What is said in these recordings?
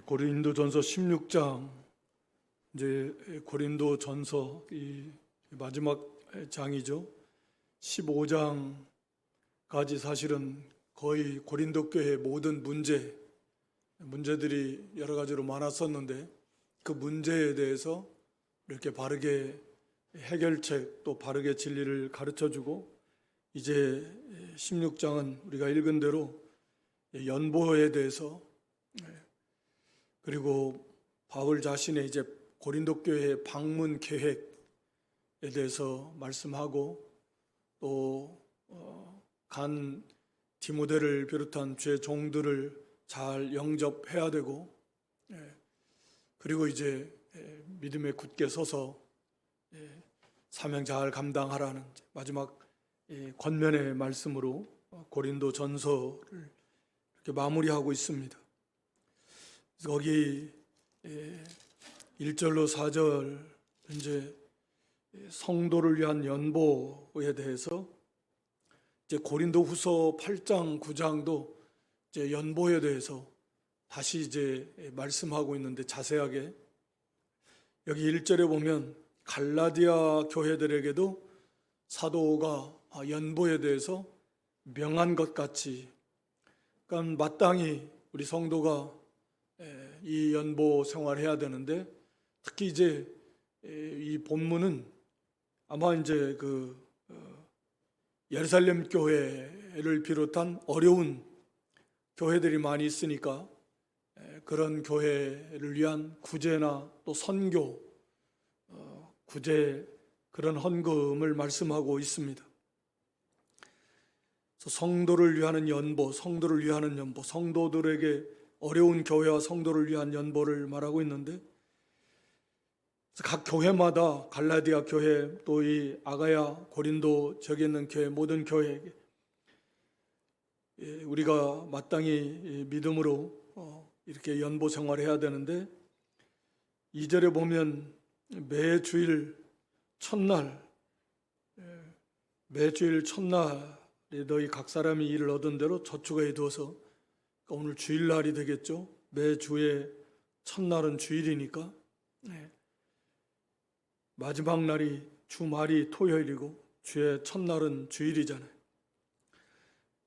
고린도전서 16장, 이제 고린도전서 이 마지막 장이죠. 15장까지 사실은 거의 고린도 교회의 모든 문제들이 여러 가지로 많았었는데, 그 문제에 대해서 이렇게 바르게 해결책, 또 바르게 진리를 가르쳐주고, 이제 16장은 우리가 읽은 대로 연보에 대해서, 그리고 바울 자신의 이제 고린도 교회의 방문 계획에 대해서 말씀하고, 또 간 디모데를 비롯한 주의 종들을 잘 영접해야 되고, 그리고 이제 믿음에 굳게 서서 사명 잘 감당하라는 마지막 권면의 말씀으로 고린도 전서를 이렇게 마무리하고 있습니다. 거기 1절로 4절 이제 성도를 위한 연보에 대해서, 이제 고린도후서 8장 9장도 이제 연보에 대해서 다시 이제 말씀하고 있는데, 자세하게 여기 1절에 보면 갈라디아 교회들에게도 사도가 연보에 대해서 명한 것 같이, 그러니까 마땅히 우리 성도가 이 연보 생활해야 되는데, 특히 이제 이 본문은 아마 이제 예루살렘 교회를 비롯한 어려운 교회들이 많이 있으니까 그런 교회를 위한 구제나 또 선교, 구제, 그런 헌금을 말씀하고 있습니다. 그래서 성도를 위하는 연보, 성도를 위하는 연보, 성도들에게 어려운 교회와 성도를 위한 연보를 말하고 있는데, 각 교회마다 갈라디아 교회, 또 이 아가야, 고린도 저기 있는 교회, 모든 교회에게 우리가 마땅히 믿음으로 이렇게 연보 생활해야 되는데, 2절에 보면 매주일 첫날에 너희 각 사람이 일을 얻은 대로 저축해 두어서, 오늘 주일날이 되겠죠. 매주의 첫날은 주일이니까 마지막 날이 주말이 토요일이고 주의 첫날은 주일이잖아요.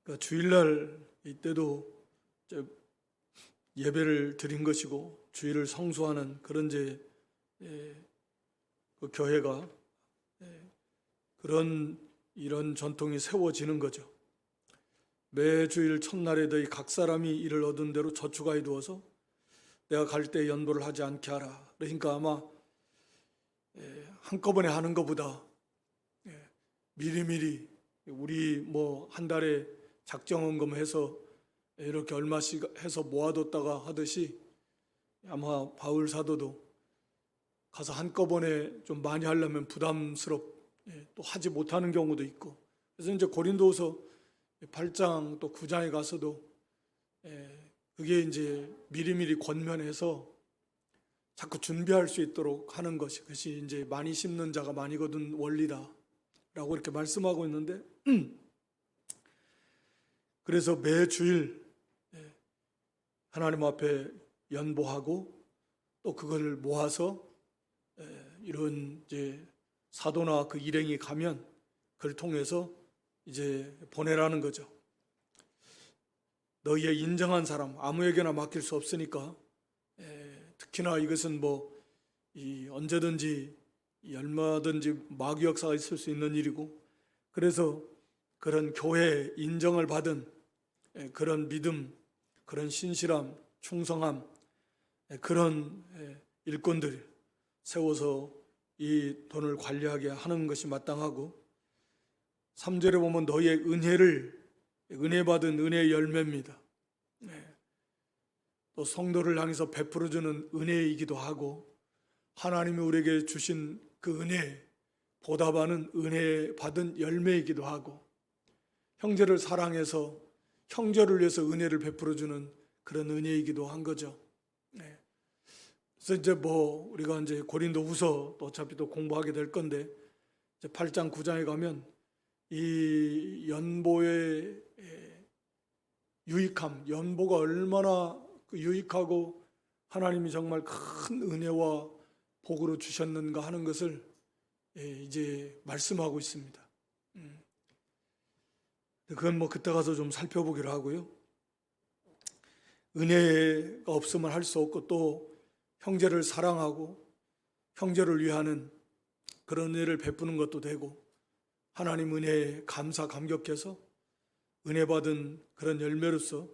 그러니까 주일날 이때도 예배를 드린 것이고 주일을 성수하는 그런 이제 그 교회가 그런 이런 전통이 세워지는 거죠. 매주일 첫날에 너희 각 사람이 일을 얻은 대로 저축하여 두어서 내가 갈 때 연보를 하지 않게 하라. 그러니까 아마 한꺼번에 하는 것보다 미리미리, 우리 뭐 한 달에 작정헌금해서 이렇게 얼마씩 해서 모아뒀다가 하듯이, 아마 바울 사도도 가서 한꺼번에 좀 많이 하려면 또 하지 못하는 경우도 있고, 그래서 이제 고린도서 8장 또 9장에 가서도 그게 이제 미리미리 권면해서 자꾸 준비할 수 있도록 하는 그것이 이제 많이 심는 자가 많이 거둔 원리다 라고 이렇게 말씀하고 있는데, 그래서 매주일 하나님 앞에 연보하고, 또 그걸 모아서 이런 이제 사도나 그 일행이 가면 그걸 통해서 이제 보내라는 거죠. 너희의 인정한 사람, 아무에게나 맡길 수 없으니까, 특히나 이것은 언제든지 얼마든지 마귀 역사가 있을 수 있는 일이고, 그래서 그런 교회의 인정을 받은 그런 믿음, 그런 신실함, 충성함, 그런 일꾼들 세워서 이 돈을 관리하게 하는 것이 마땅하고, 3절에 보면 너희의 은혜 받은 은혜의 열매입니다. 또 성도를 향해서 베풀어주는 은혜이기도 하고, 하나님이 우리에게 주신 그 은혜, 보답하는 은혜 받은 열매이기도 하고, 형제를 사랑해서 형제를 위해서 은혜를 베풀어주는 그런 은혜이기도 한 거죠. 그래서 이제 우리가 이제 고린도후서 또 어차피 또 공부하게 될 건데, 이제 8장 9장에 가면 이 연보의 유익함, 연보가 얼마나 유익하고 하나님이 정말 큰 은혜와 복으로 주셨는가 하는 것을 이제 말씀하고 있습니다. 그건 뭐 그때 가서 좀 살펴보기로 하고요. 은혜가 없으면 할 수 없고 또 형제를 사랑하고 형제를 위하는 그런 은혜를 베푸는 것도 되고 하나님 은혜에 감사 감격해서 은혜 받은 그런 열매로서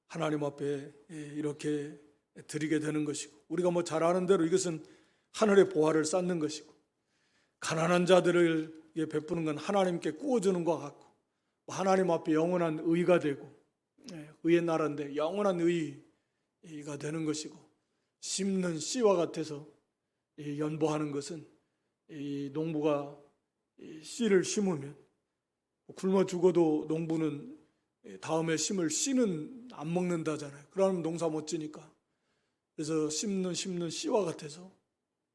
하나님 앞에 이렇게 드리게 되는 것이고 우리가 뭐 잘 아는 대로 이것은 하늘의 보화를 쌓는 것이고 가난한 자들에게 베푸는 건 하나님께 구워주는 것 같고 하나님 앞에 영원한 의가 되고 의의 나라인데 영원한 의가 되는 것이고 심는 씨와 같아서 연보하는 것은 이 농부가 씨를 심으면 굶어 죽어도 농부는 다음에 심을 씨는 안 먹는다잖아요. 그러면 농사 못 지니까. 그래서 심는 씨와 같아서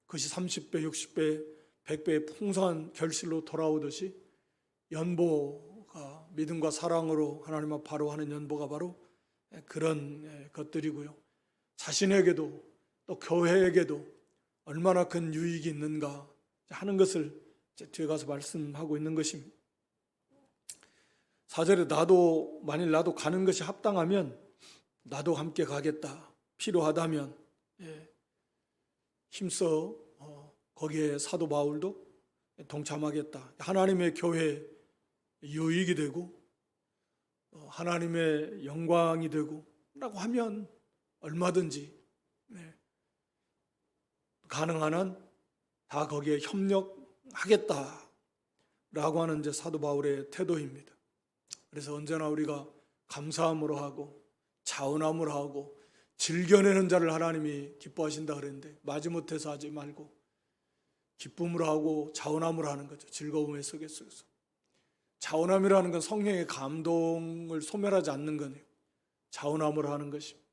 그것이 30배, 60배, 100배의 풍성한 결실로 돌아오듯이 연보가 믿음과 사랑으로 하나님 앞 바로 하는 연보가 바로 그런 것들이고요. 자신에게도 또 교회에게도 얼마나 큰 유익이 있는가 하는 것을 뒤에 가서 말씀하고 있는 것입니다. 4절에 만일 나도 가는 것이 합당하면 나도 함께 가겠다. 필요하다면 힘써 거기에 사도 바울도 동참하겠다. 하나님의 교회 유익이 되고 하나님의 영광이 되고 라고 하면 얼마든지 가능한 한 다 거기에 협력하겠다 라고 하는 이제 사도 바울의 태도입니다. 그래서 언제나 우리가 감사함으로 하고 자원함으로 하고 즐겨내는 자를 하나님이 기뻐하신다 그랬는데 마지못해서 하지 말고 기쁨으로 하고 자원함으로 하는 거죠. 즐거움의 속에서. 자원함이라는 건 성령의 감동을 소멸하지 않는 거네요. 자원함으로 하는 것입니다.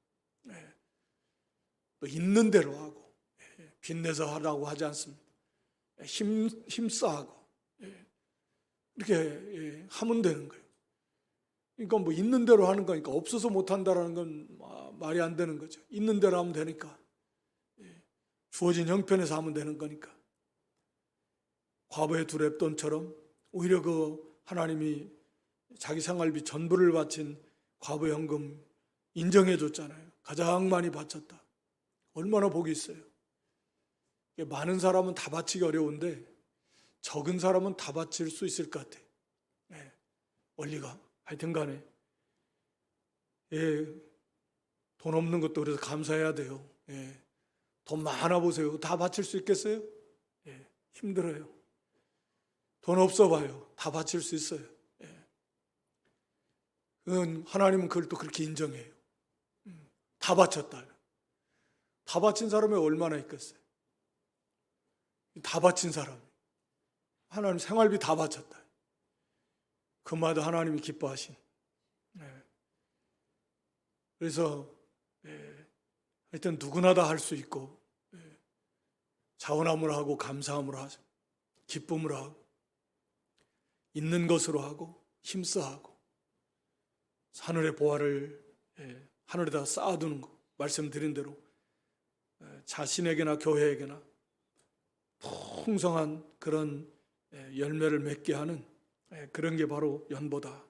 또 있는 대로 하고 빚내서 하라고 하지 않습니다. 힘싸하고 이렇게 하면 되는 거예요. 그러니까 뭐 있는 대로 하는 거니까 없어서 못한다라는 건 말이 안 되는 거죠. 있는 대로 하면 되니까 주어진 형편에서 하면 되는 거니까 과부의 두 렙돈처럼 오히려 그 하나님이 자기 생활비 전부를 바친 과부 현금 인정해 줬잖아요. 가장 많이 바쳤다. 얼마나 복이 있어요. 많은 사람은 다 바치기 어려운데 적은 사람은 다 바칠 수 있을 것 같아요. 원리가 하여튼 간에 돈 없는 것도 그래서 감사해야 돼요. 돈 많아 보세요. 다 바칠 수 있겠어요? 힘들어요. 돈 없어 봐요. 다 바칠 수 있어요. 하나님은 그걸 또 그렇게 인정해요. 다 바쳤다. 다 바친 사람이 얼마나 있겠어요? 다 바친 사람. 하나님 생활비 다 바쳤다. 그마다 하나님이 기뻐하신. 그래서 하여튼 누구나 다 할 수 있고 자원함으로 하고 감사함으로 하죠. 기쁨으로 하고 있는 것으로 하고 힘써하고 하늘의 보화를 하늘에다 쌓아두는 거 말씀드린 대로 자신에게나 교회에게나 풍성한 그런 열매를 맺게 하는 그런 게 바로 연보다.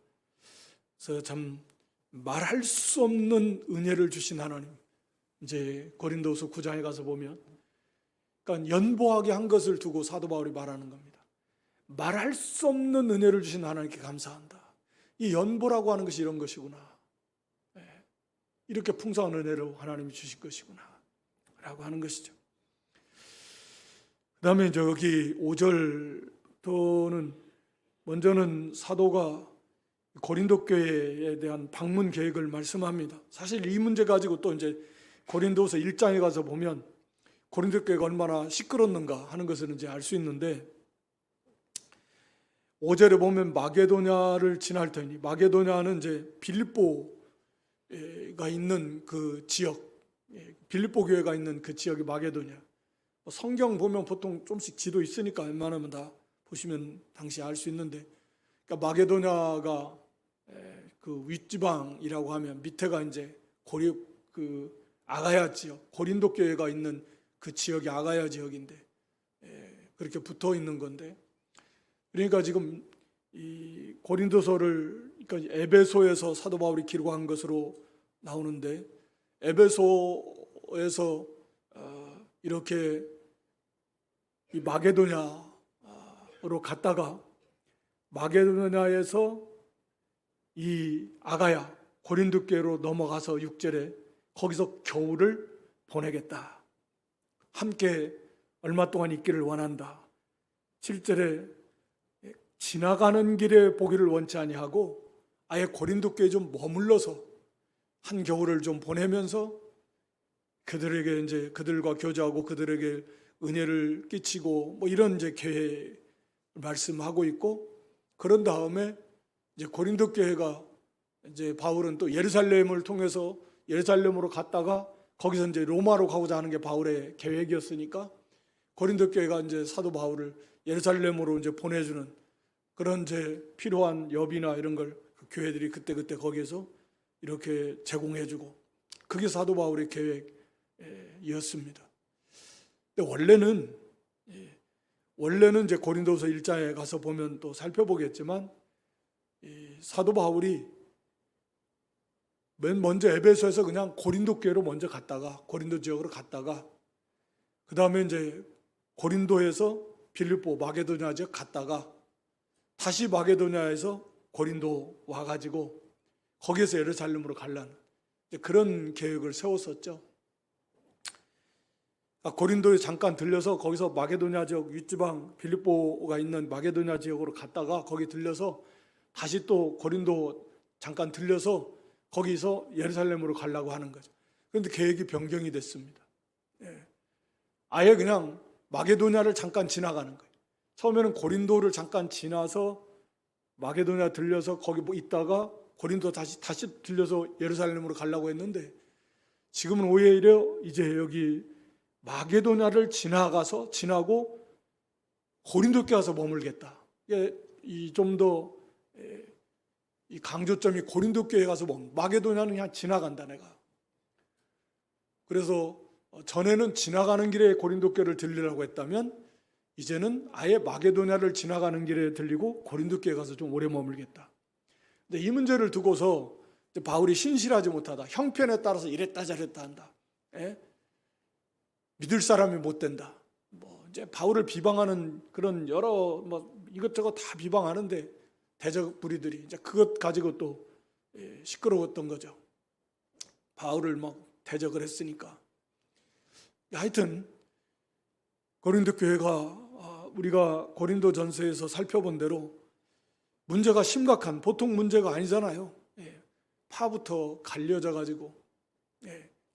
그래서 참 말할 수 없는 은혜를 주신 하나님. 이제 고린도후서 9장에 가서 보면 그러니까 연보하게 한 것을 두고 사도 바울이 말하는 겁니다. 말할 수 없는 은혜를 주신 하나님께 감사한다. 이 연보라고 하는 것이 이런 것이구나. 이렇게 풍성한 은혜로 하나님이 주신 것이구나 라고 하는 것이죠. 그 다음에 여기 5절부터는 먼저는 사도가 고린도 교회에 대한 방문 계획을 말씀합니다. 사실 이 문제 가지고 또 이제 고린도서 1장에 가서 보면 고린도 교회가 얼마나 시끄럽는가 하는 것을 이제 알 수 있는데 5절에 보면 마게도냐를 지날 터이니 마게도냐는 이제 빌립보가 있는 그 지역, 빌립보 교회가 있는 그 지역이 마게도냐. 성경 보면 보통 좀씩 지도 있으니까 웬만하면 다 보시면 당시 알 수 있는데, 그러니까 마게도냐가 그 윗지방이라고 하면 밑에가 이제 고립 그 아가야 지역, 고린도 교회가 있는 그 지역이 아가야 지역인데 그렇게 붙어 있는 건데, 그러니까 지금 이 고린도서를 그러니까 에베소에서 사도 바울이 기록한 것으로 나오는데, 에베소에서 이렇게 이 마게도냐로 갔다가 마게도냐에서 이 아가야 고린도 교회로 넘어가서 6절에 거기서 겨울을 보내겠다. 함께 얼마 동안 있기를 원한다. 7절에 지나가는 길에 보기를 원치 아니하고 아예 고린도 교회에 좀 머물러서 한 겨울을 좀 보내면서 그들에게 이제 그들과 교제하고 그들에게 은혜를 끼치고 뭐 이런 이제 계획 말씀하고 있고, 그런 다음에 이제 고린도 교회가 이제 바울은 또 예루살렘을 통해서 예루살렘으로 갔다가 거기서 이제 로마로 가고자 하는 게 바울의 계획이었으니까 고린도 교회가 이제 사도 바울을 예루살렘으로 이제 보내주는 그런 이제 필요한 여비나 이런 걸 그 교회들이 그때 거기에서 이렇게 제공해주고, 그게 사도 바울의 계획이었습니다. 근데 원래는 이제 고린도서 1장에 가서 보면 또 살펴보겠지만 이 사도 바울이 맨 먼저 에베소에서 그냥 고린도 교회로 먼저 갔다가 고린도 지역으로 갔다가 그 다음에 이제 고린도에서 빌립보 마게도냐 지역 갔다가 다시 마게도냐에서 고린도 와가지고 거기에서 예루살렘으로 가려는 그런 계획을 세웠었죠. 고린도에 잠깐 들려서 거기서 마게도냐 지역 윗지방 빌립보가 있는 마게도냐 지역으로 갔다가 거기 들려서 다시 또 고린도 잠깐 들려서 거기서 예루살렘으로 가려고 하는 거죠. 그런데 계획이 변경이 됐습니다. 아예 그냥 마게도냐를 잠깐 지나가는 거예요. 처음에는 고린도를 잠깐 지나서 마게도냐 들려서 거기 뭐 있다가 고린도 다시 들려서 예루살렘으로 가려고 했는데, 지금은 오히려 이제 여기 마게도냐를 지나고 고린도 교회 가서 머물겠다. 이 좀 더 이 강조점이 고린도 교회에 가서 마게도냐는 그냥 지나간다 내가. 그래서 전에는 지나가는 길에 고린도 교회를 들리라고 했다면 이제는 아예 마게도냐를 지나가는 길에 들리고 고린도 교회에 가서 좀 오래 머물겠다. 근데 이 문제를 두고서 바울이 신실하지 못하다, 형편에 따라서 이랬다 저랬다 한다. 믿을 사람이 못 된다. 뭐 이제 바울을 비방하는 그런 여러 뭐 이것저것 다 비방하는데 대적 무리들이 이제 그것 가지고 또 시끄러웠던 거죠. 바울을 막 대적을 했으니까. 하여튼 고린도 교회가 우리가 고린도 전서에서 살펴본 대로 문제가 심각한 보통 문제가 아니잖아요. 파부터 갈려져 가지고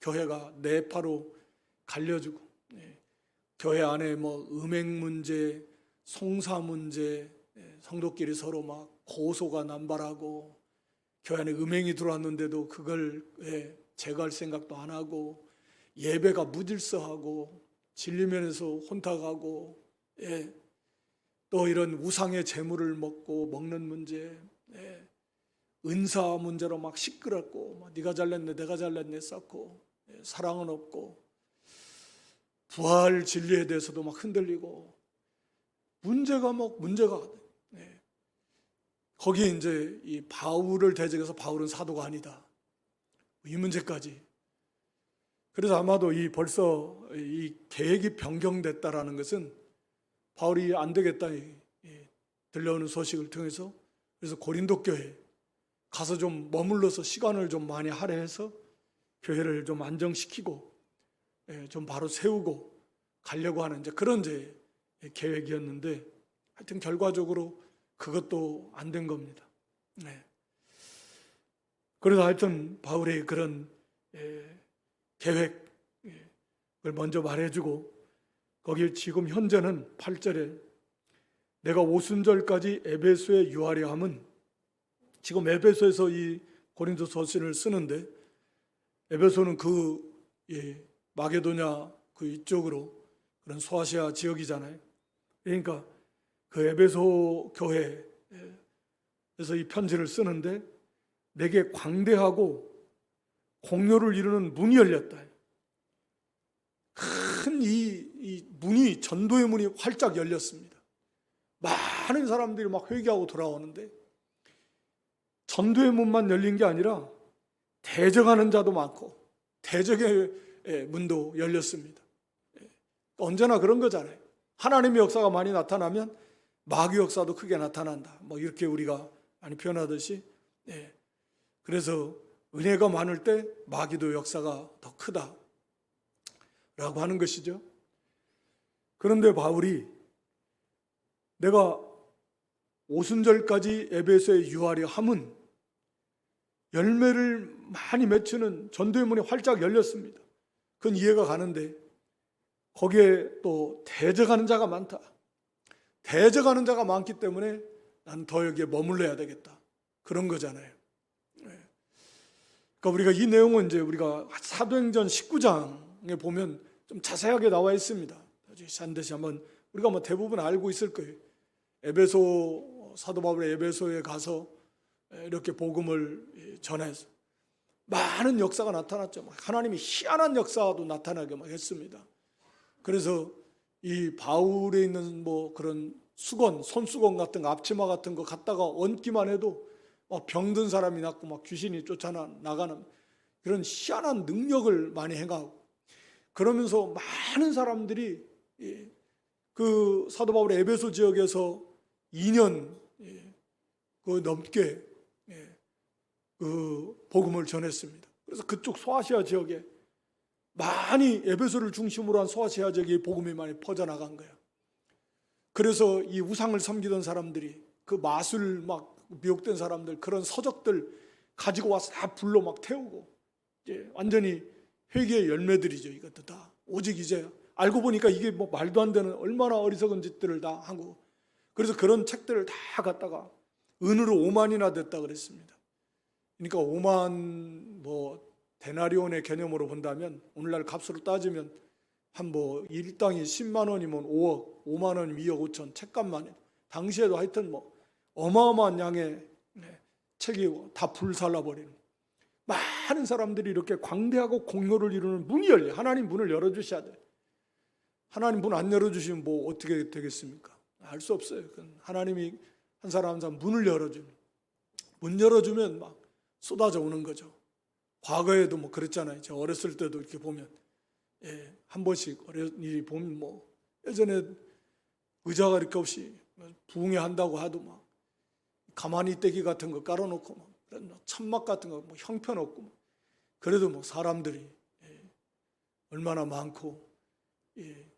교회가 네 파로 갈려지고, 교회 안에 뭐 음행 문제, 송사 문제, 성도끼리 서로 막 고소가 남발하고, 교회 안에 음행이 들어왔는데도 그걸 제거할 생각도 안 하고, 예배가 무질서하고 진리면에서 혼탁하고, 또 이런 우상의 재물을 먹는 문제, 은사 문제로 막 시끄럽고, 막 네가 잘났네 내가 잘났네 쌓고, 사랑은 없고, 부활 진리에 대해서도 막 흔들리고, 문제가 거기에 이제 이 바울을 대적해서 바울은 사도가 아니다, 이 문제까지. 그래서 아마도 벌써 이 계획이 변경됐다라는 것은 바울이 안 되겠다 들려오는 소식을 통해서, 그래서 고린도 교회 가서 좀 머물러서 시간을 좀 많이 할애해서 교회를 좀 안정시키고 좀 바로 세우고 가려고 하는 이제 그런 이제 계획이었는데, 하여튼 결과적으로 그것도 안 된 겁니다. 그래서 하여튼 바울의 그런 계획을 먼저 말해주고, 거기 지금 현재는 8절에 내가 오순절까지 에베소에 유하려 함은, 지금 에베소에서 이 고린도 서신을 쓰는데 에베소는 그 마게도냐 그 이쪽으로 그런 소아시아 지역이잖아요. 그러니까 그 에베소 교회에서 이 편지를 쓰는데, 내게 광대하고 공로를 이루는 문이 열렸다. 큰 이 문이, 전도의 문이 활짝 열렸습니다. 많은 사람들이 막 회개하고 돌아오는데, 전도의 문만 열린 게 아니라 대적하는 자도 많고 대적의 문도 열렸습니다. 언제나 그런 거잖아요. 하나님의 역사가 많이 나타나면 마귀 역사도 크게 나타난다, 뭐 이렇게 우리가 많이 표현하듯이, 그래서 은혜가 많을 때 마귀도 역사가 더 크다 라고 하는 것이죠. 그런데 바울이 내가 오순절까지 에베소에 유하려 함은 열매를 많이 맺히는 전도의 문이 활짝 열렸습니다. 그건 이해가 가는데, 거기에 또 대적하는 자가 많다. 대적하는 자가 많기 때문에 난 더 여기에 머물러야 되겠다, 그런 거잖아요. 그러니까 우리가 이 내용은 이제 우리가 사도행전 19장에 보면 좀 자세하게 나와 있습니다. 반드시 한번 우리가 뭐 대부분 알고 있을 거예요. 사도 바울의 에베소에 가서 이렇게 복음을 전해서 많은 역사가 나타났죠. 하나님이 희한한 역사도 나타나게 했습니다. 그래서 이 바울에 있는 뭐 그런 수건, 손수건 같은 거, 앞치마 같은 거 갖다가 얹기만 해도 막 병든 사람이 낫고 막 귀신이 쫓아나가는 그런 희한한 능력을 많이 행하고, 그러면서 많은 사람들이 그 사도 바울의 에베소 지역에서 2년 넘게 그 복음을 전했습니다. 그래서 그쪽 소아시아 지역에 많이, 에베소를 중심으로 한 소아시아 지역에 복음이 많이 퍼져나간 거예요. 그래서 이 우상을 섬기던 사람들이, 그 마술 막 미혹된 사람들, 그런 서적들 가지고 와서 다 불로 막 태우고, 이제 완전히 회개의 열매들이죠. 이것도 다 오직 이제 알고 보니까 이게 뭐 말도 안 되는 얼마나 어리석은 짓들을 다 하고, 그래서 그런 책들을 다 갖다가 은으로 5만이나 됐다 그랬습니다. 그러니까 5만 뭐 데나리온의 개념으로 본다면 오늘날 값으로 따지면 한 뭐 일당이 10만 원이면 5억, 5만 원이면 2억 5천, 책값만 해도 당시에도 하여튼 뭐 어마어마한 양의 책이 다 불살라버리는, 많은 사람들이 이렇게 광대하고 공로를 이루는 문이 열려. 하나님 문을 열어주셔야 돼. 하나님 문 안 열어주시면 뭐 어떻게 되겠습니까? 알 수 없어요. 하나님이 한 사람 한 사람 문을 열어주면, 문 열어주면 막 쏟아져 오는 거죠. 과거에도 뭐 그랬잖아요. 제가 어렸을 때도 이렇게 보면, 한 번씩 어린이 보면 뭐 예전에 의자가 이렇게 없이 부흥회 한다고 하도 막 가만히 떼기 같은 거 깔아놓고 막 천막 같은 거 뭐 형편없고 막, 그래도 뭐 사람들이 얼마나 많고,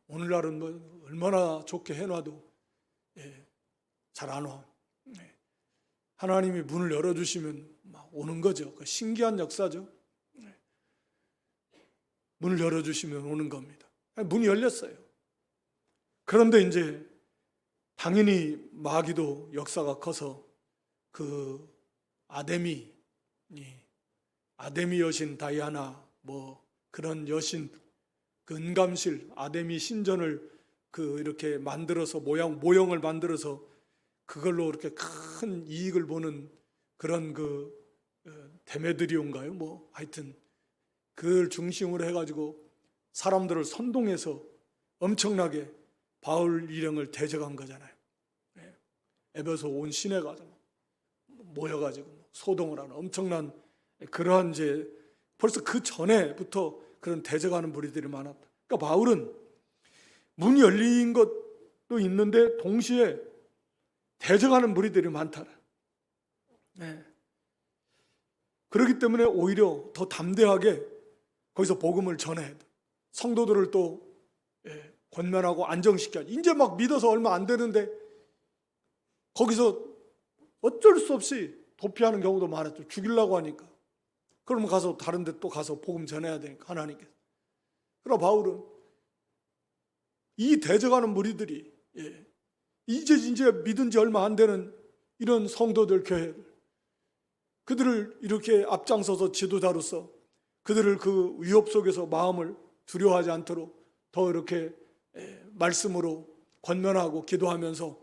오늘날은 뭐 얼마나 좋게 해놔도 잘 안 와. 하나님이 문을 열어주시면 막 오는 거죠. 그 신기한 역사죠. 문을 열어주시면 오는 겁니다. 문이 열렸어요. 그런데 이제 당연히 마귀도 역사가 커서 그 아데미 여신 다이아나 뭐 그런 여신, 그 은감실 아데미 신전을 그 이렇게 만들어서 모형을 만들어서 그걸로 이렇게 큰 이익을 보는 그런 그 데메드리온가요? 뭐 하여튼 그걸 중심으로 해가지고 사람들을 선동해서 엄청나게 바울 일행을 대적한 거잖아요. 에베소 온 시내가 모여가지고 소동을 하는 엄청난 그러한, 이제 벌써 그 전에부터 그런 대적하는 무리들이 많았다. 그러니까 바울은 문이 열린 것도 있는데 동시에 대적하는 무리들이 많다. 그렇기 때문에 오히려 더 담대하게 거기서 복음을 전해 성도들을 또 권면하고 안정시켜. 이제 막 믿어서 얼마 안 되는데 거기서 어쩔 수 없이 도피하는 경우도 많았죠. 죽이려고 하니까. 그러면 가서 다른 데 또 가서 복음 전해야 되니까, 하나님께서. 그러나 바울은 이 대적하는 무리들이 이제 믿은 지 얼마 안 되는 이런 성도들, 교회를, 그들을 이렇게 앞장서서 지도자로서 그들을 그 위협 속에서 마음을 두려워하지 않도록 더 이렇게 말씀으로 권면하고 기도하면서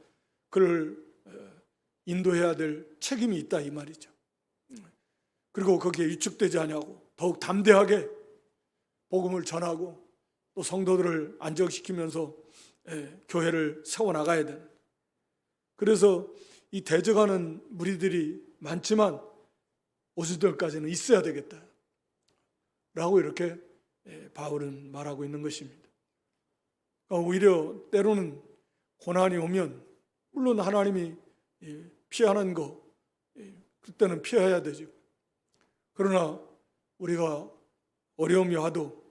그를 인도해야 될 책임이 있다, 이 말이죠. 그리고 거기에 위축되지 않냐고 더욱 담대하게 복음을 전하고 또 성도들을 안정시키면서 교회를 세워나가야 되는. 그래서 이 대적하는 무리들이 많지만 오순절까지는 있어야 되겠다 라고 이렇게 바울은 말하고 있는 것입니다. 그러니까 오히려 때로는 고난이 오면 물론 하나님이 피하는 거 그때는 피해야 되죠. 그러나 우리가 어려움이 와도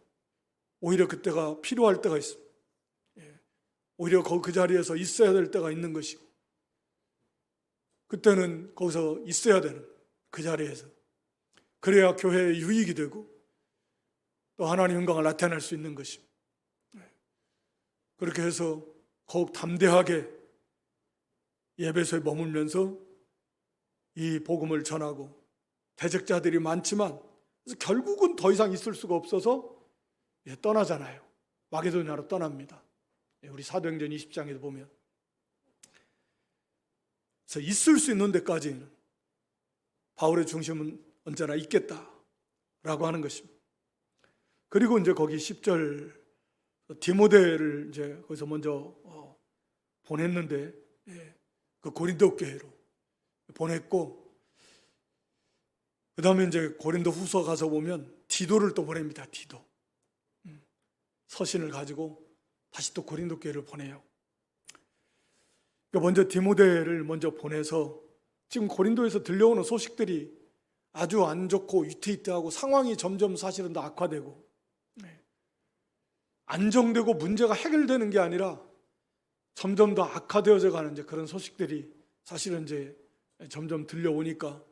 오히려 그때가 필요할 때가 있습니다. 오히려 그 자리에서 있어야 될 때가 있는 것이고, 그때는 거기서 있어야 되는 그 자리에서, 그래야 교회의 유익이 되고 또 하나님의 영광을 나타낼 수 있는 것입니다. 그렇게 해서 더욱 담대하게 예배소에 머물면서 이 복음을 전하고, 대적자들이 많지만 그래서 결국은 더 이상 있을 수가 없어서 떠나잖아요. 마게도냐로 떠납니다. 우리 사도행전 20장에도 보면. 그래서 있을 수 있는 데까지는 바울의 중심은 언제나 있겠다라고 하는 것입니다. 그리고 이제 거기 10절 디모데를 이제 거기서 먼저 보냈는데, 그 고린도 교회로 보냈고, 그 다음에 이제 고린도 후서 가서 보면 디도를 또 보냅니다. 디도 서신을 가지고 다시 또 고린도 교회를 보내요. 그러니까 먼저 디모데를 먼저 보내서 지금 고린도에서 들려오는 소식들이 아주 안 좋고 위태위태하고 상황이 점점 사실은 더 악화되고 안정되고 문제가 해결되는 게 아니라 점점 더 악화되어져 가는 이제 그런 소식들이 사실은 이제 점점 들려오니까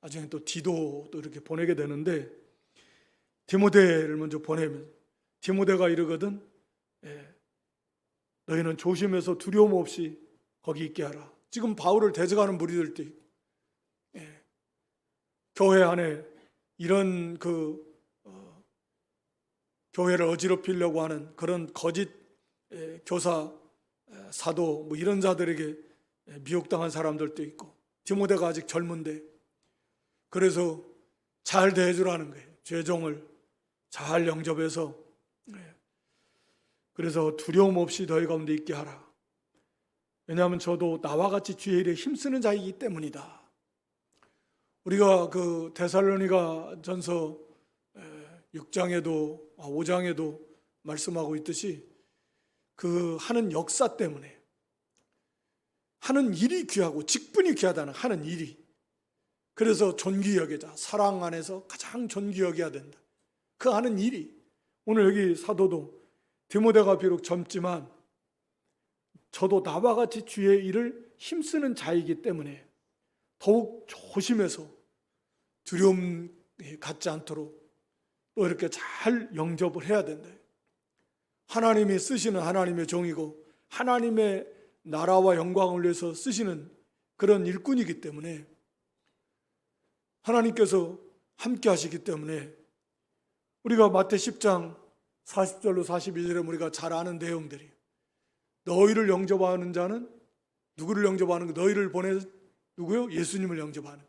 나중에 또 디도도 이렇게 보내게 되는데, 디모데를 먼저 보내면 디모데가 이러거든, 너희는 조심해서 두려움 없이 거기 있게 하라. 지금 바울을 대적하는 무리들도 있고, 교회 안에 이런 교회를 어지럽히려고 하는 그런 거짓 교사, 사도 뭐 이런 자들에게 미혹당한 사람들도 있고, 디모데가 아직 젊은데 그래서 잘 대해주라는 거예요. 죄종을 잘 영접해서, 그래서 두려움 없이 너희 가운데 있게 하라. 왜냐하면 저도 나와 같이 주의 일에 힘쓰는 자이기 때문이다. 우리가 그 데살로니가 전서 6장에도 5장에도 말씀하고 있듯이 그 하는 역사 때문에, 하는 일이 귀하고 직분이 귀하다는 하는 일이, 그래서 존귀 여기자, 사랑 안에서 가장 존귀 여겨야 된다. 그 하는 일이, 오늘 여기 사도도 디모데가 비록 젊지만 저도 나와 같이 주의 일을 힘쓰는 자이기 때문에 더욱 조심해서 두려움 갖지 않도록 또 이렇게 잘 영접을 해야 된다. 하나님이 쓰시는 하나님의 종이고 하나님의 나라와 영광을 위해서 쓰시는 그런 일꾼이기 때문에, 하나님께서 함께 하시기 때문에, 우리가 마태 10장 40절로 42절에 우리가 잘 아는 내용들이, 너희를 영접하는 자는 누구를 영접하는 거? 너희를 보내 누구요? 예수님을 영접하는.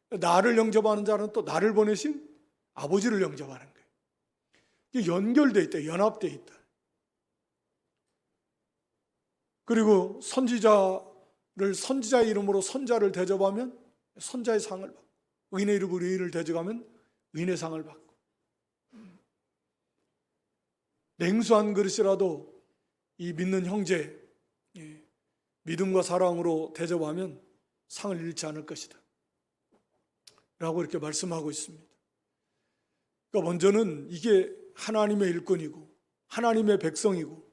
나를 영접하는 자는 또 나를 보내신 아버지를 영접하는 거예요. 이게 연결되어 있다, 연합되어 있다. 그리고 선지자를 선지자의 이름으로 선자를 대접하면 선자의 상을 받고, 의인의 이름으로 의인을 대접하면 의인의 상을 받고, 냉수한 그릇이라도 이 믿는 형제 믿음과 사랑으로 대접하면 상을 잃지 않을 것이다 라고 이렇게 말씀하고 있습니다. 그러니까 먼저는 이게 하나님의 일꾼이고 하나님의 백성이고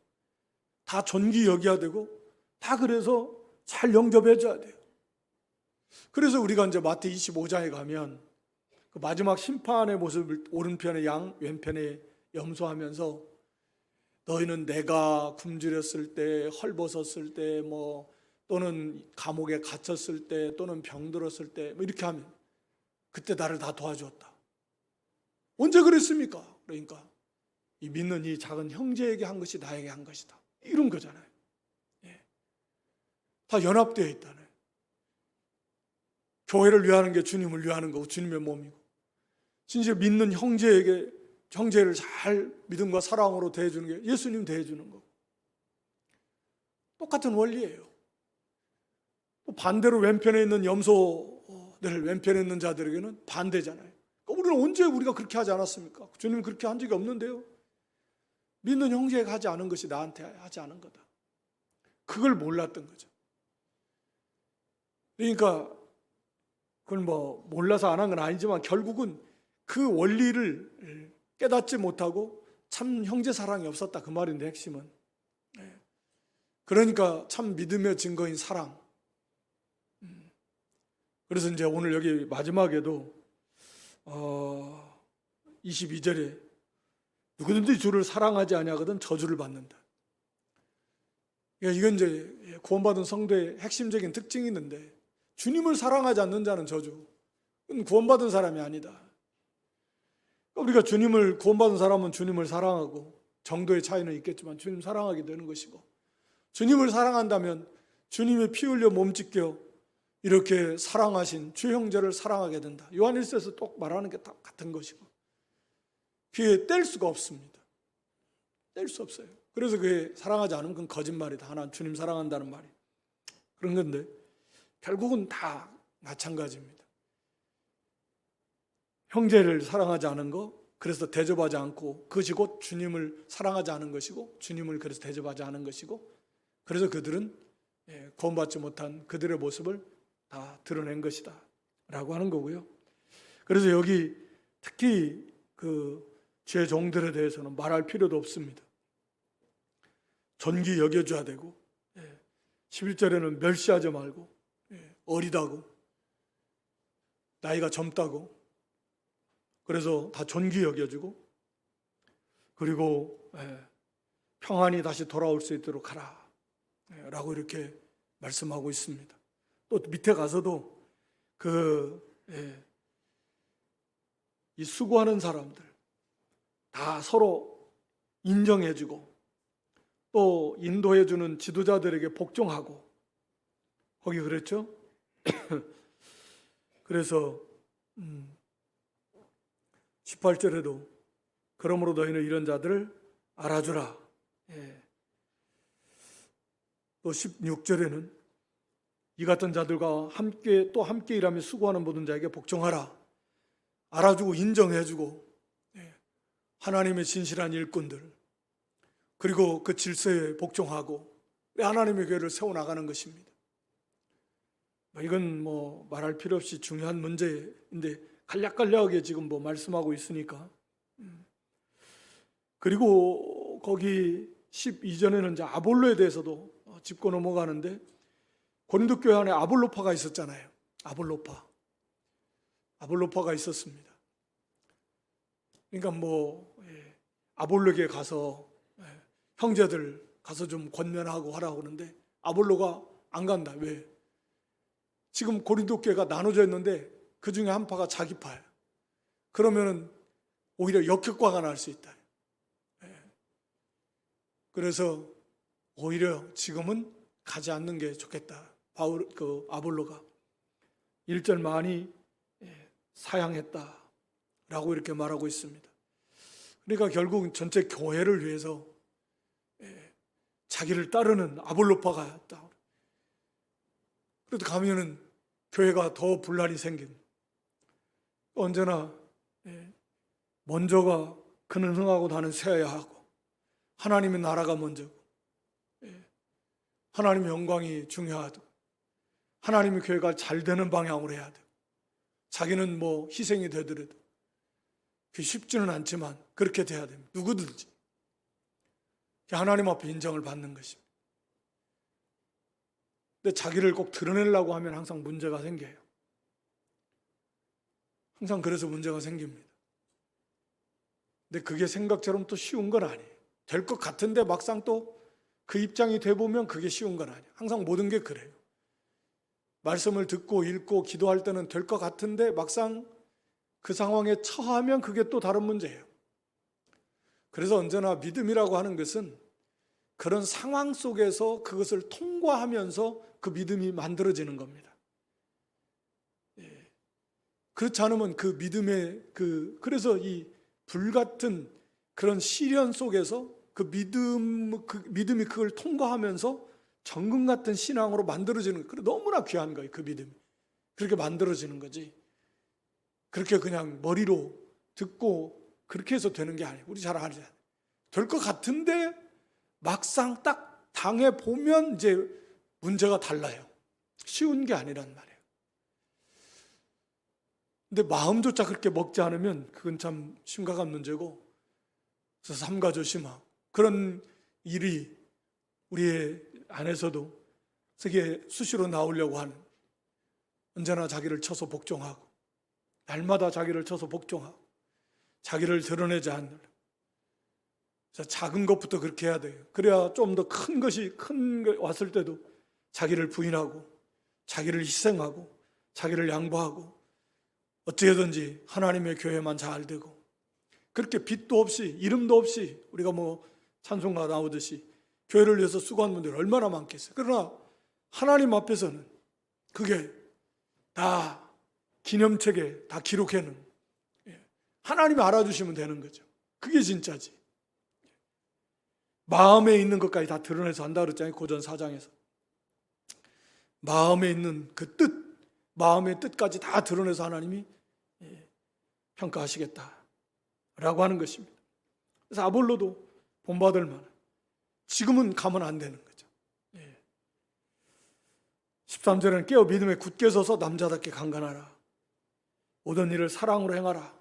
다 존귀 여겨야 되고, 다 그래서 잘 영접해 줘야 돼요. 그래서 우리가 이제 마태 25장에 가면 그 마지막 심판의 모습을 오른편에 양, 왼편에 염소하면서, 너희는 내가 굶주렸을 때, 헐벗었을 때, 뭐 또는 감옥에 갇혔을 때, 또는 병들었을 때, 뭐 이렇게 하면 그때 나를 다 도와주었다. 언제 그랬습니까? 그러니까 이 믿는 이 작은 형제에게 한 것이 나에게 한 것이다, 이런 거잖아요. 다 연합되어 있다네. 교회를 위하는 게 주님을 위하는 거고 주님의 몸이고, 진짜 믿는 형제에게 형제를 잘 믿음과 사랑으로 대해주는 게 예수님 대해주는 거고, 똑같은 원리예요. 또 반대로 왼편에 있는 염소들, 왼편에 있는 자들에게는 반대잖아요. 그러니까 우리는 언제 우리가 그렇게 하지 않았습니까? 주님 그렇게 한 적이 없는데요. 믿는 형제가 하지 않은 것이 나한테 하지 않은 거다. 그걸 몰랐던 거죠. 그러니까 그걸 뭐 몰라서 안 한 건 아니지만 결국은 그 원리를 깨닫지 못하고 참 형제 사랑이 없었다, 그 말인데 핵심은. 그러니까 참 믿음의 증거인 사랑. 그래서 이제 오늘 여기 마지막에도 22절에 누구든지 주를 사랑하지 아니하거든 저주를 받는다. 그러니까 이건 이제 구원받은 성도의 핵심적인 특징이 있는데, 주님을 사랑하지 않는 자는 저주. 그건 구원받은 사람이 아니다. 우리가 구원받은 사람은 주님을 사랑하고, 정도의 차이는 있겠지만 주님 사랑하게 되는 것이고, 주님을 사랑한다면 주님의 피 흘려 몸짓겨 이렇게 사랑하신 주 형제를 사랑하게 된다. 요한일서에서 똑 말하는 게 같은 것이고, 그게 뗄 수가 없습니다. 뗄 수 없어요. 그래서 그게 사랑하지 않으면 그건 거짓말이다. 하나 주님 사랑한다는 말이 그런 건데, 결국은 다 마찬가지입니다. 형제를 사랑하지 않은 거, 그래서 대접하지 않고, 그것이 곧 주님을 사랑하지 않은 것이고, 주님을 그래서 대접하지 않은 것이고, 그래서 그들은 구원받지 못한 그들의 모습을 다 드러낸 것이다 라고 하는 거고요. 그래서 여기 특히 그 죄 종들에 대해서는 말할 필요도 없습니다. 존귀 여겨줘야 되고, 11절에는 멸시하지 말고, 어리다고, 나이가 젊다고, 그래서 다 존귀 여겨주고, 그리고 평안이 다시 돌아올 수 있도록 하라 라고 이렇게 말씀하고 있습니다. 또 밑에 가서도 이 수고하는 사람들 다 서로 인정해주고, 또 인도해주는 지도자들에게 복종하고, 거기 그랬죠? 그래서 18절에도 그러므로 너희는 이런 자들을 알아주라. 또 16절에는 이 같은 자들과 함께 일하며 수고하는 모든 자에게 복종하라. 알아주고 인정해주고, 하나님의 진실한 일꾼들, 그리고 그 질서에 복종하고 하나님의 교회를 세워나가는 것입니다. 이건 뭐 말할 필요 없이 중요한 문제인데 간략간략하게 지금 뭐 말씀하고 있으니까. 그리고 거기 12절에는 이제 아볼로에 대해서도 짚고 넘어가는데, 고린도 교회 안에 아볼로파가 있었잖아요. 아볼로파가 있었습니다. 그러니까 아볼로에게 가서 형제들 가서 좀 권면하고 하라고 하는데 아볼로가 안 간다. 왜? 지금 고린도 교회가 나눠져 있는데 그 중에 한 파가 자기 파야. 그러면은 오히려 역효과가 날 수 있다. 그래서 오히려 지금은 가지 않는 게 좋겠다. 아볼로가 1절 많이 사양했다라고 이렇게 말하고 있습니다. 그러니까 결국 전체 교회를 위해서 자기를 따르는 아볼로파가 있다. 그래도 가면은 교회가 더 분란이 생긴. 언제나 먼저가 그는 흥하고 나는 쇠야 하고, 하나님의 나라가 먼저고, 하나님의 영광이 중요하고, 하나님의 교회가 잘 되는 방향으로 해야 돼. 자기는 뭐 희생이 되더라도 그게 쉽지는 않지만 그렇게 돼야 됩니다. 누구든지 하나님 앞에 인정을 받는 것입니다. 근데 자기를 꼭 드러내려고 하면 항상 문제가 생겨요. 항상 그래서 문제가 생깁니다. 근데 그게 생각처럼 또 쉬운 건 아니에요. 될 것 같은데 막상 또 그 입장이 돼보면 그게 쉬운 건 아니에요. 항상 모든 게 그래요. 말씀을 듣고 읽고 기도할 때는 될 것 같은데 막상 그 상황에 처하면 그게 또 다른 문제예요. 그래서 언제나 믿음이라고 하는 것은 그런 상황 속에서 그것을 통과하면서 그 믿음이 만들어지는 겁니다. 그렇지 않으면 그 믿음의 그래서 이 불같은 그런 시련 속에서 그 믿음이 그걸 통과하면서 정금 같은 신앙으로 만들어지는 거예요. 너무나 귀한 거예요. 그 믿음이 그렇게 만들어지는 거지. 그렇게 그냥 머리로 듣고 그렇게 해서 되는 게 아니에요. 우리 잘 알잖아요. 될 것 같은데 막상 딱 당해 보면 이제 문제가 달라요. 쉬운 게 아니란 말이에요. 근데 마음조차 그렇게 먹지 않으면 그건 참 심각한 문제고, 그래서 삼가조심하 그런 일이 우리의 안에서도 세계 수시로 나오려고 하는, 언제나 자기를 쳐서 복종하고 날마다 자기를 쳐서 복종하고 자기를 드러내지 않는, 작은 것부터 그렇게 해야 돼요. 그래야 좀 더 큰 것이 큰 게 왔을 때도 자기를 부인하고 자기를 희생하고 자기를 양보하고 어떻게든지 하나님의 교회만 잘 되고, 그렇게 빚도 없이 이름도 없이 우리가 찬송가 나오듯이 교회를 위해서 수고한 분들이 얼마나 많겠어요. 그러나 하나님 앞에서는 그게 다 기념책에 다 기록해놓은, 하나님이 알아주시면 되는 거죠. 그게 진짜지. 마음에 있는 것까지 다 드러내서 한다 그랬잖아요. 고전 4장에서 마음에 있는 그 뜻, 마음의 뜻까지 다 드러내서 하나님이 평가하시겠다라고 하는 것입니다. 그래서 아볼로도 본받을 만한, 지금은 가면 안 되는 거죠. 13절에는 깨어 믿음에 굳게 서서 남자답게 강건하라. 모든 일을 사랑으로 행하라.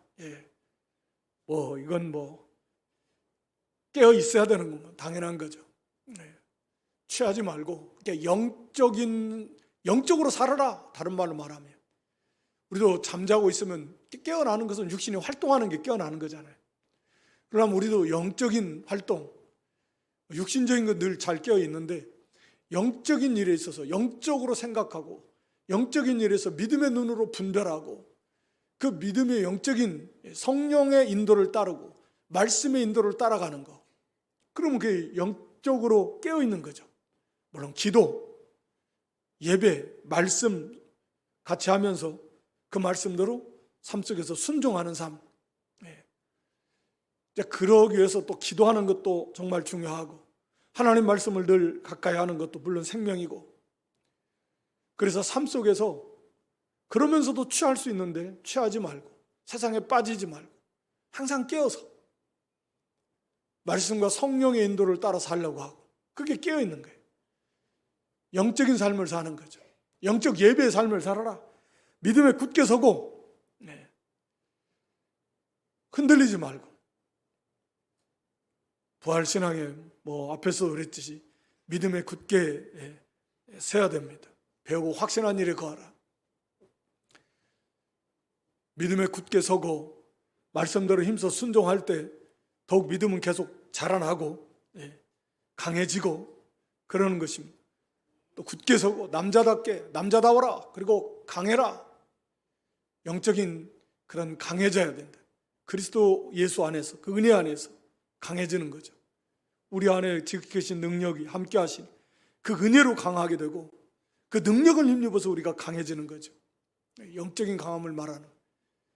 이건 깨어 있어야 되는 건 당연한 거죠. 취하지 말고 영적으로 살아라. 다른 말로 말하면 우리도 잠자고 있으면 깨어나는 것은 육신이 활동하는 게 깨어나는 거잖아요. 그러면 우리도 영적인 활동, 육신적인 건 늘 잘 깨어 있는데 영적인 일에 있어서 영적으로 생각하고 영적인 일에서 믿음의 눈으로 분별하고 그 믿음의 영적인 성령의 인도를 따르고 말씀의 인도를 따라가는 거, 그러면 그게 영적으로 깨어 있는 거죠. 물론 기도, 예배, 말씀 같이 하면서 그 말씀대로 삶 속에서 순종하는 삶, 그러기 위해서 또 기도하는 것도 정말 중요하고 하나님 말씀을 늘 가까이 하는 것도 물론 생명이고, 그래서 삶 속에서 그러면서도 취할 수 있는데 취하지 말고 세상에 빠지지 말고 항상 깨어서 말씀과 성령의 인도를 따라 살려고 하고, 그게 깨어있는 거예요. 영적인 삶을 사는 거죠. 영적 예배의 삶을 살아라. 믿음에 굳게 서고 흔들리지 말고, 부활신앙에 앞에서 그랬듯이 믿음에 굳게 서야 됩니다. 배우고 확신한 일에 거하라. 믿음에 굳게 서고 말씀대로 힘써 순종할 때 더욱 믿음은 계속 자라나고 강해지고 그러는 것입니다. 또 굳게 서고 남자다워라. 그리고 강해라. 영적인 그런 강해져야 된다. 그리스도 예수 안에서, 그 은혜 안에서 강해지는 거죠. 우리 안에 지키신 능력이 함께 하신 그 은혜로 강하게 되고 그 능력을 힘입어서 우리가 강해지는 거죠. 영적인 강함을 말하는,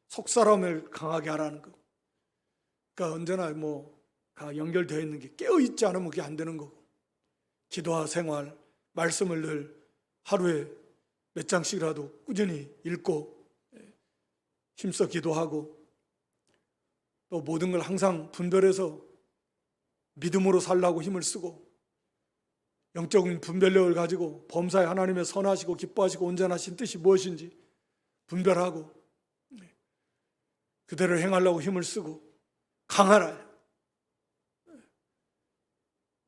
속사람을 강하게 하라는 거. 그러니까 언제나 다 연결되어 있는 게, 깨어있지 않으면 그게 안 되는 거고, 기도와 생활, 말씀을 늘 하루에 몇 장씩이라도 꾸준히 읽고 힘써 기도하고, 또 모든 걸 항상 분별해서 믿음으로 살라고 힘을 쓰고, 영적인 분별력을 가지고 범사에 하나님의 선하시고 기뻐하시고 온전하신 뜻이 무엇인지 분별하고 그대로 행하려고 힘을 쓰고 강하라.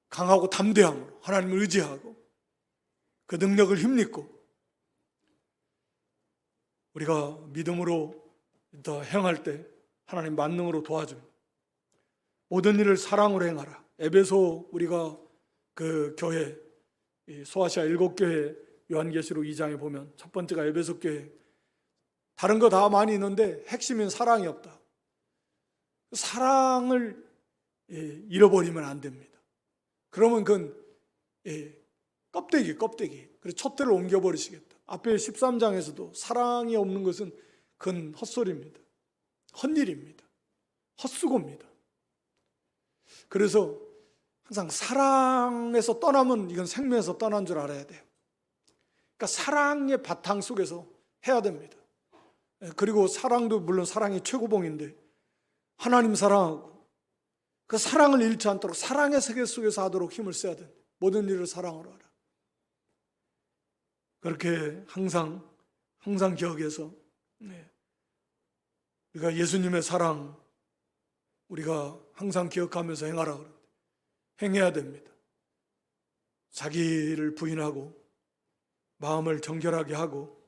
강하고 담대함으로 하나님을 의지하고 그 능력을 힘입고 우리가 믿음으로 더 행할 때 하나님 만능으로 도와줍니다. 모든 일을 사랑으로 행하라. 에베소 우리가 그 교회, 소아시아 7교회 요한계시록 2장에 보면 첫 번째가 에베소 교회. 다른 거 다 많이 있는데 핵심인 사랑이 없다. 사랑을 잃어버리면 안 됩니다. 그러면 그건 껍데기. 그래서 촛대를 옮겨버리시겠다. 앞에 13장에서도 사랑이 없는 것은 그건 헛소리입니다. 헛일입니다. 헛수고입니다. 그래서 항상 사랑에서 떠나면 이건 생명에서 떠난 줄 알아야 돼요. 그러니까 사랑의 바탕 속에서 해야 됩니다. 그리고 사랑도 물론 사랑이 최고봉인데 하나님 사랑하고 그 사랑을 잃지 않도록 사랑의 세계 속에서 하도록 힘을 써야 된다. 모든 일을 사랑으로 하라. 그렇게 항상 기억해서 우리가 예수님의 사랑 우리가 항상 기억하면서 행하라 그럽니다. 행해야 됩니다. 자기를 부인하고 마음을 정결하게 하고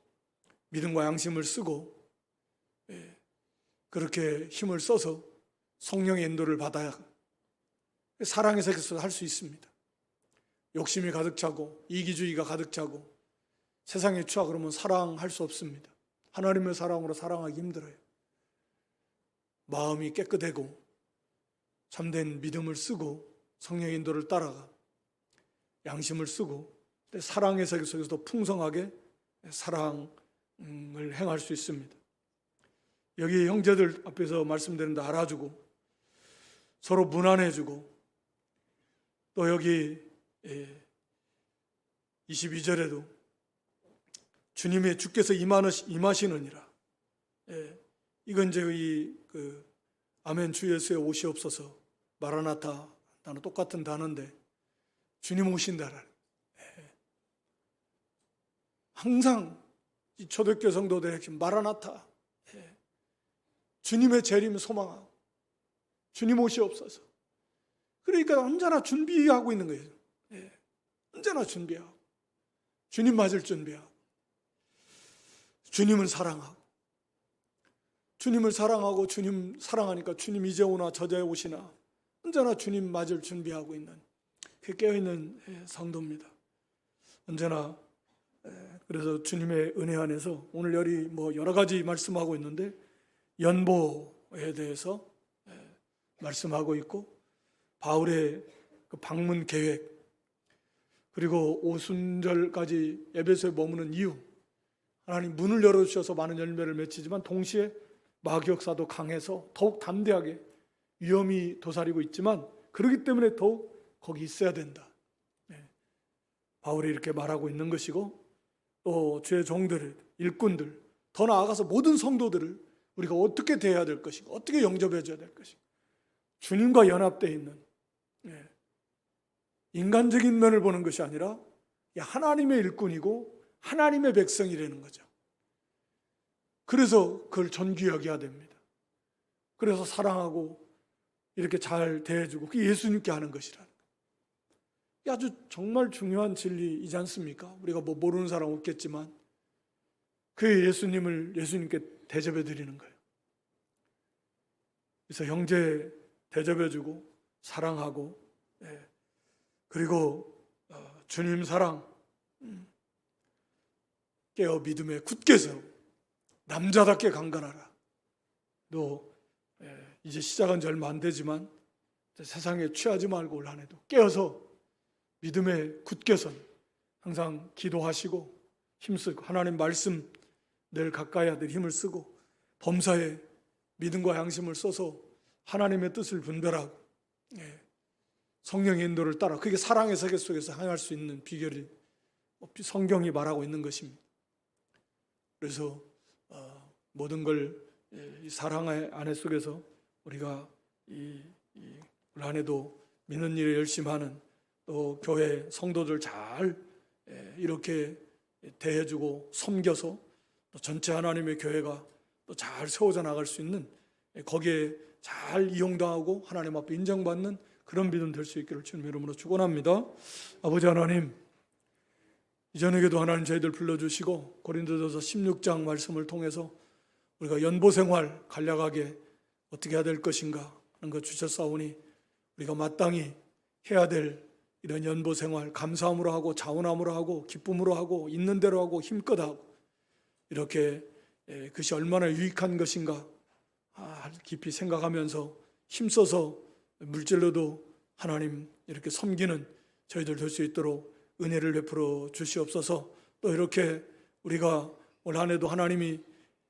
믿음과 양심을 쓰고 그렇게 힘을 써서 성령의 인도를 받아야 사랑의 세계에서 할 수 있습니다. 욕심이 가득 차고 이기주의가 가득 차고 세상에 취하 그러면 사랑할 수 없습니다. 하나님의 사랑으로 사랑하기 힘들어요. 마음이 깨끗하고 참된 믿음을 쓰고 성령의 인도를 따라가 양심을 쓰고 사랑의 세계 속에서 더 풍성하게 사랑을 행할 수 있습니다. 여기 형제들 앞에서 말씀드리는데 알아주고 서로 무난해주고 또 여기 22절에도 주님의 주께서 임하시느니라. 이건 이제 아멘 주 예수의 오시옵소서 마라나타 단어 똑같은 단어인데 주님 오신다라. 항상 이 초대교회 성도들에게 마라나타 주님의 재림 소망하고 주님 오시옵소서. 그러니까 언제나 준비하고 있는 거예요. 언제나 준비하고 주님 맞을 준비하고 주님을 사랑하고 주님을 사랑하고 주님 사랑하니까 주님 이제 오나 저제 오시나 언제나 주님 맞을 준비하고 있는 그 깨어있는 성도입니다. 언제나 그래서 주님의 은혜 안에서 오늘 여러 가지 말씀하고 있는데 연보에 대해서 말씀하고 있고 바울의 그 방문 계획 그리고 오순절까지 에베소에 머무는 이유 하나님 문을 열어주셔서 많은 열매를 맺히지만 동시에 마귀 역사도 강해서 더욱 담대하게 위험이 도사리고 있지만 그렇기 때문에 더욱 거기 있어야 된다. 바울이 이렇게 말하고 있는 것이고 또 주의 종들, 일꾼들 더 나아가서 모든 성도들을 우리가 어떻게 대해야 될 것인가 어떻게 영접해 줘야 될 것인가 주님과 연합되어 있는 인간적인 면을 보는 것이 아니라 하나님의 일꾼이고 하나님의 백성이라는 거죠. 그래서 그걸 존귀 여겨야 됩니다. 그래서 사랑하고 이렇게 잘 대해주고 그게 예수님께 하는 것이라는 거예요. 아주 정말 중요한 진리이지 않습니까? 우리가 모르는 사람 없겠지만 그 예수님께 대접해 드리는 거예요. 그래서 형제 대접해주고 사랑하고 그리고 주님 사랑 깨어 믿음에 굳게 세우고 남자답게 강건하라. 너 이제 시작한 지 얼마 안 되지만 세상에 취하지 말고 올 한 해도 깨어서 믿음에 굳게 선 항상 기도하시고 힘쓰고 하나님 말씀 늘 가까이 하듯 힘을 쓰고 범사에 믿음과 양심을 써서 하나님의 뜻을 분별하고 성령의 인도를 따라 그게 사랑의 세계 속에서 행할 수 있는 비결이 성경이 말하고 있는 것입니다. 그래서 모든 걸 이 사랑의 안에 속에서 우리가 올 한 해도 믿는 일에 열심히 하는 또 교회 성도들 잘 이렇게 대해주고 섬겨서 또 전체 하나님의 교회가 또 잘 세워져 나갈 수 있는 거기에 잘 이용당하고 하나님 앞에 인정받는 그런 믿음 될 수 있기를 주님의 이름으로 축원합니다. 아버지 하나님 이전에도 하나님 저희들 불러주시고 고린도전서 16장 말씀을 통해서 우리가 연보생활 간략하게 어떻게 해야 될 것인가 하는 것 주셨사오니 우리가 마땅히 해야 될 이런 연보생활 감사함으로 하고 자원함으로 하고 기쁨으로 하고 있는 대로 하고 힘껏 하고 이렇게 그것이 얼마나 유익한 것인가 깊이 생각하면서 힘써서 물질로도 하나님 이렇게 섬기는 저희들 될 수 있도록 은혜를 베풀어 주시옵소서. 또 이렇게 우리가 올 한 해도 하나님이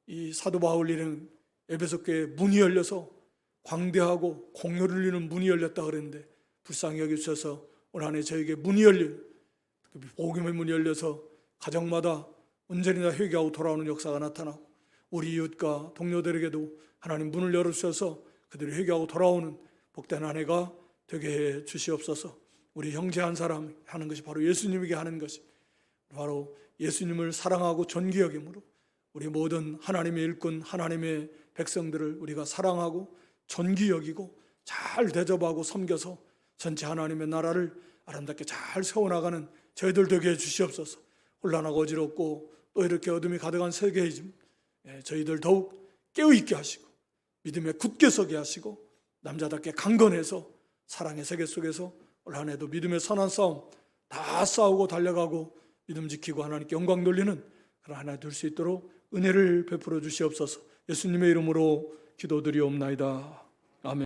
이 사도 바울 이름 에베소 교회 문이 열려서 광대하고 공효를 누리는 문이 열렸다 그랬는데 불쌍히 여기셔서 올 한 해 저에게 문이 열린, 복음의 문이 열려서 가정마다 온전히 다 회개하고 돌아오는 역사가 나타나고 우리 이웃과 동료들에게도 하나님 문을 열어주셔서 그들이 회개하고 돌아오는 복된 한 해가 되게 해 주시옵소서. 우리 형제 한 사람 하는 것이 바로 예수님에게 하는 것이 바로 예수님을 사랑하고 존귀 여김으로 우리 모든 하나님의 일꾼, 하나님의 백성들을 우리가 사랑하고 존귀 여기고 잘 대접하고 섬겨서 전체 하나님의 나라를 아름답게 잘 세워나가는 저희들 되게 해 주시옵소서. 혼란하고 어지럽고 또 이렇게 어둠이 가득한 세계이지만 저희들 더욱 깨어있게 하시고 믿음에 굳게 서게 하시고 남자답게 강건해서 사랑의 세계 속에서 올 한 해도 믿음의 선한 싸움 다 싸우고 달려가고 믿음 지키고 하나님께 영광 돌리는 그런 하나 될 수 있도록 은혜를 베풀어 주시옵소서. 예수님의 이름으로 기도드리옵나이다.